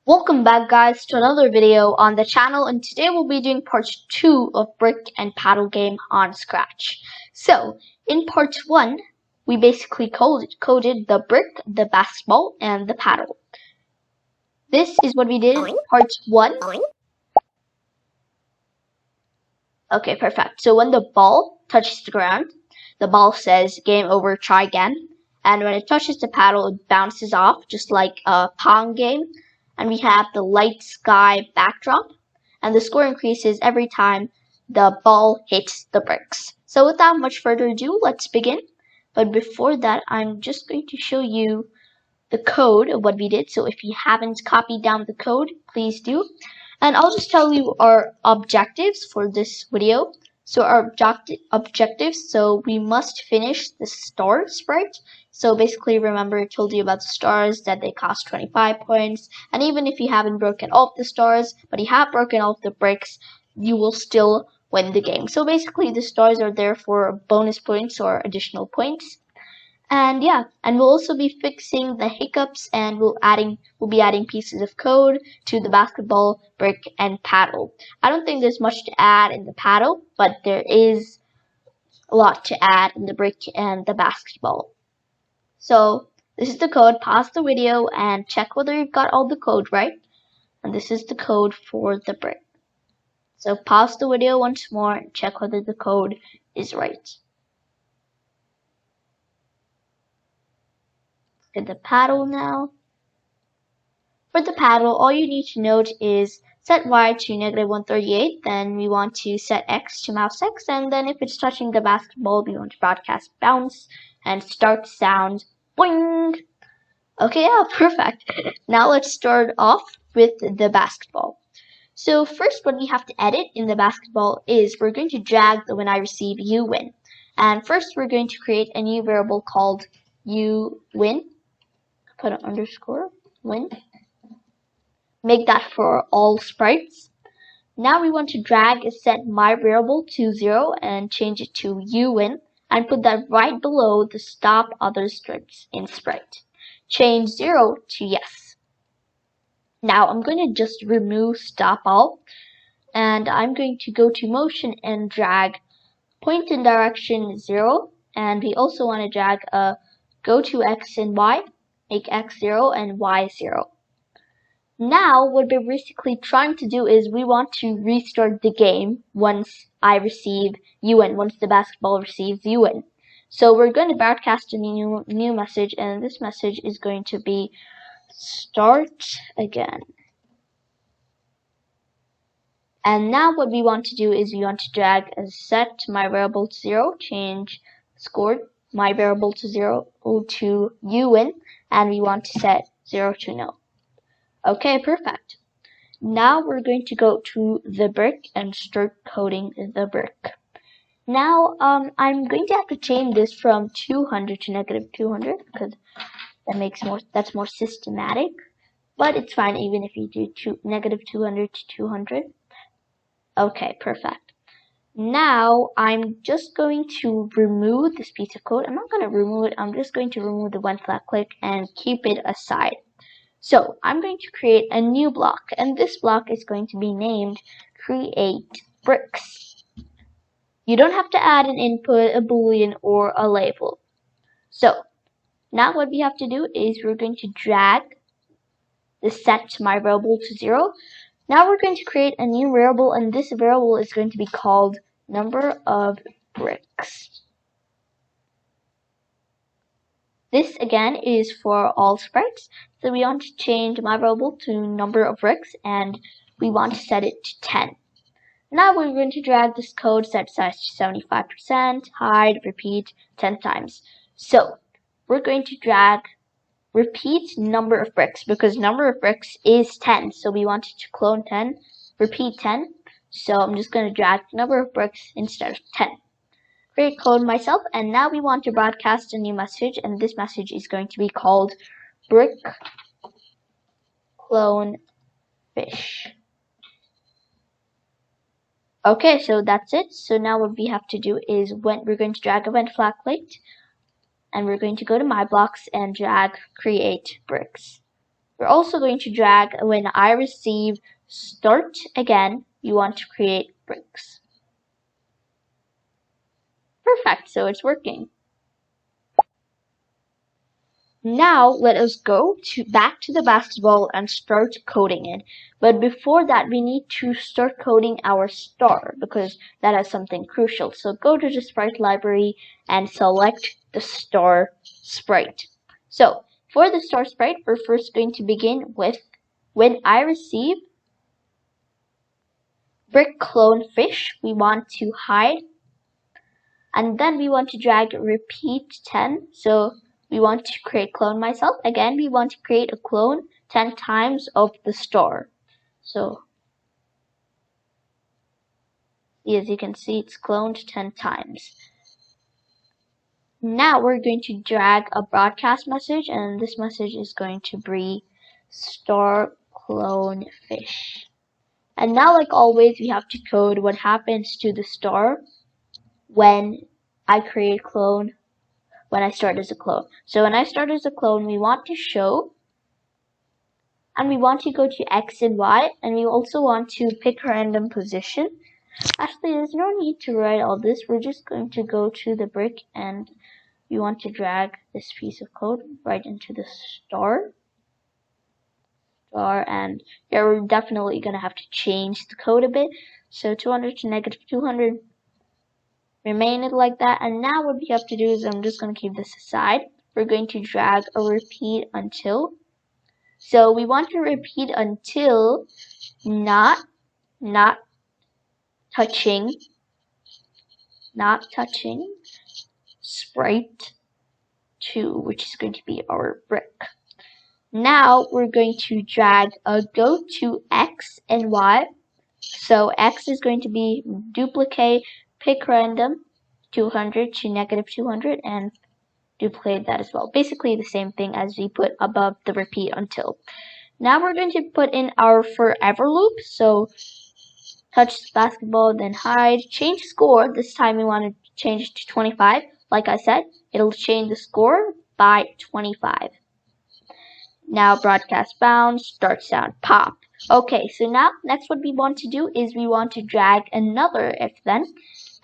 Welcome back guys to another video on the channel, and today we'll be doing part 2 of Brick and Paddle game on Scratch. So in part 1 we basically coded the brick, the basketball, and the paddle. This is what we did in part 1. Okay, perfect. So when the ball touches the ground, the ball says game over, try again, and when it touches the paddle it bounces off just like a Pong game. And we have the light sky backdrop, and the score increases every time the ball hits the bricks. So without much further ado, let's begin. But before that, I'm just going to show you the code of what we did. So if you haven't copied down the code, please do. And I'll just tell you our objectives for this video. So our objectives, so we must finish the star sprite. So basically, remember I told you about the stars, that they cost 25 points. And even if you haven't broken all of the stars, but you have broken all of the bricks, you will still win the game. So basically, the stars are there for bonus points or additional points. And yeah, and we'll also be fixing the hiccups, and we'll be adding pieces of code to the basketball, brick, and paddle. I don't think there's much to add in the paddle, but there is a lot to add in the brick and the basketball. So this is the code. Pause the video and check whether you've got all the code right. And this is the code for the brick. So pause the video once more and check whether the code is right. At the paddle now. For the paddle, all you need to note is set y to -138, then we want to set x to mouse x, and then if it's touching the basketball, we want to broadcast bounce and start sound boing. Okay, yeah, perfect. Now let's start off with the basketball. So first, what we have to edit in the basketball is we're going to drag the when I receive you win. And first, we're going to create a new variable called you win. Put an underscore win. Make that for all sprites. Now we want to drag and set my variable to 0 and change it to you win, and put that right below the stop other scripts in sprite. Change 0 to yes. Now I'm going to just remove stop all, and I'm going to go to motion and drag point in direction 0, and we also want to drag a go to x and y. Make x 0 and y 0. Now, what we're basically trying to do is we want to restart the game once I receive UN, once the basketball receives UN. So we're going to broadcast a new message, and this message is going to be start again. And now what we want to do is we want to drag a set my variable to 0, change score my variable to 0 to UN, and we want to set 0 to no. Okay, perfect. Now we're going to go to the brick and start coding the brick. Now I'm going to have to change this from 200 to -200 because that's more systematic. But it's fine even if you do -200 to 200. Okay, perfect. Now I'm just going to remove this piece of code. I'm not going to remove it. I'm just going to remove the when flat click and keep it aside. So I'm going to create a new block, and this block is going to be named create bricks. You don't have to add an input, a boolean, or a label. So now what we have to do is we're going to drag the set my variable to 0. Now we're going to create a new variable, and this variable is going to be called number of bricks. This again is for all sprites. So we want to change my variable to number of bricks, and we want to set it to 10. Now we're going to drag this code, set size to 75%, hide, repeat 10 times. So we're going to drag repeat number of bricks because number of bricks is 10. So we want it to clone 10, repeat 10. So I'm just going to drag the number of bricks instead of 10. Create code myself, and now we want to broadcast a new message, and this message is going to be called brick clone fish. Okay, so that's it. So now what we have to do is we're going to drag a when flat clicked, and we're going to go to my blocks and drag create bricks. We're also going to drag when I receive start again, we want to create bricks. Perfect, so it's working. Now let us go back to the basketball and start coding it. But before that, we need to start coding our star because that has something crucial. So go to the sprite library and select the star sprite. So for the star sprite, we're first going to begin with when I receive brick clone fish, we want to hide, and then we want to drag repeat 10. So we want to create clone myself. Again, we want to create a clone 10 times of the star. So as you can see, it's cloned 10 times. Now we're going to drag a broadcast message, and this message is going to be star clone fish. And now, like always, we have to code what happens to the star when I create clone, when I start as a clone. So when I start as a clone, we want to show, and we want to go to X and Y, and we also want to pick random position. Actually, there's no need to write all this. We're just going to go to the brick, and we want to drag this piece of code right into the star, and yeah, we're definitely going to have to change the code a bit. So 200 to negative 200, remain it like that. And now what we have to do is, I'm just going to keep this aside. We're going to drag a repeat until. So we want to repeat until not touching sprite 2, which is going to be our brick. Now we're going to drag a go to X and Y. So X is going to be duplicate pick random 200 to negative 200 and duplicate that as well. Basically the same thing as we put above the repeat until. Now we're going to put in our forever loop. So touch the basketball, then hide, change score. This time we want to change it to 25. Like I said, it'll change the score by 25. Now broadcast bounce, start sound, pop. Okay, so now next what we want to do is we want to drag another if then,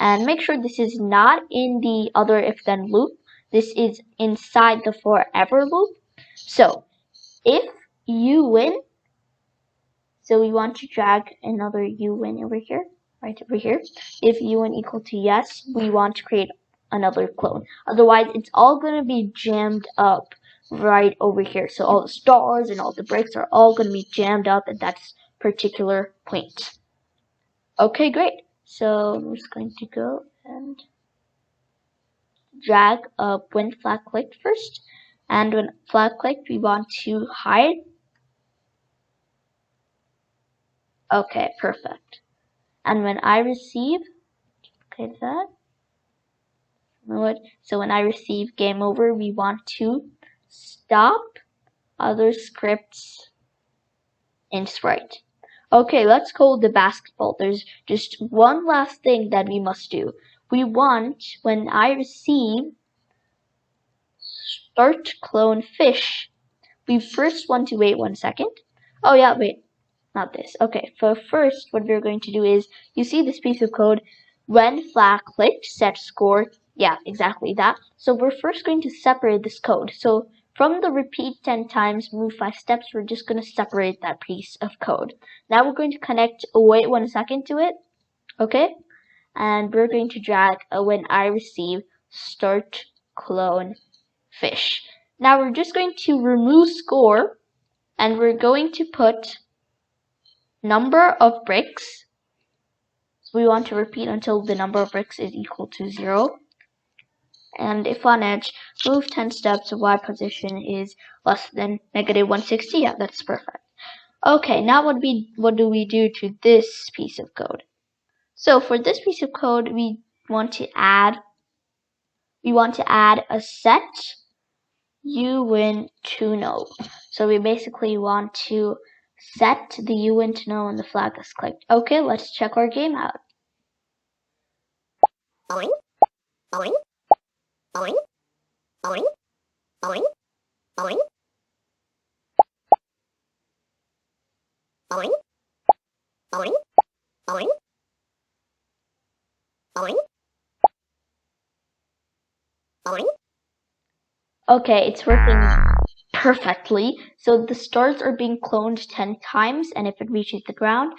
and make sure this is not in the other if then loop. This is inside the forever loop. So if you win, so we want to drag another you win over here, right over here. If you win equal to yes, we want to create another clone. Otherwise, it's all going to be jammed up right over here. So all the stars and all the bricks are all going to be jammed up at that particular point. Okay, great. So I'm just going to go and drag when flag clicked first. And when flag clicked, we want to hide. Okay, perfect. And when I receive, okay, that. So when I receive game over, we want to stop other scripts in Sprite. Okay, let's code the basketball. There's just one last thing that we must do. We want, when I receive start clone fish, we first want to wait 1 second. Oh yeah, wait, not this. Okay, so first what we're going to do is, you see this piece of code, when flag clicked, set score. Yeah, exactly that. So we're first going to separate this code. So from the repeat 10 times, move 5 steps, we're just going to separate that piece of code. Now we're going to connect wait 1 second to it. Okay? And we're going to drag when I receive start clone fish. Now we're just going to remove score, and we're going to put number of bricks. So we want to repeat until the number of bricks is equal to 0. And if on edge, move 10 steps, Y position is less than negative 160. Yeah, that's perfect. Okay, now what do we do to this piece of code? So for this piece of code, we want to add a set uwin to no. So we basically want to set the uwin to no when the flag is clicked. Okay, let's check our game out. Boing, boing, boing, boing, boing, boing. Okay, it's working perfectly. So the stars are being cloned 10 times, and if it reaches the ground,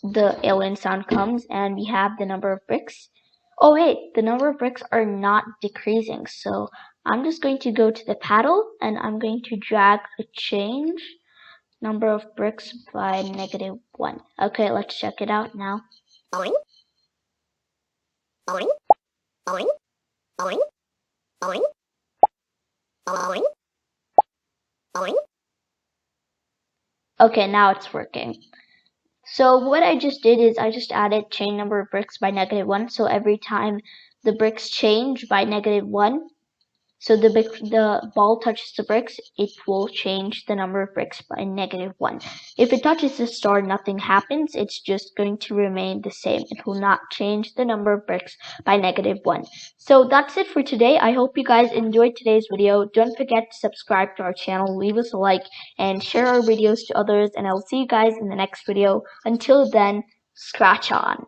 the alien sound comes, and we have the number of bricks. Oh wait, the number of bricks are not decreasing. So I'm just going to go to the paddle, and I'm going to drag the change number of bricks by -1. Okay, let's check it out now. Okay, now it's working. So what I just did is I just added chain number of bricks by -1. So every time the bricks change by -1, so the ball touches the bricks, it will change the number of bricks by -1. If it touches the star, nothing happens. It's just going to remain the same. It will not change the number of bricks by -1. So that's it for today. I hope you guys enjoyed today's video. Don't forget to subscribe to our channel, leave us a like, and share our videos to others. And I'll see you guys in the next video. Until then, scratch on.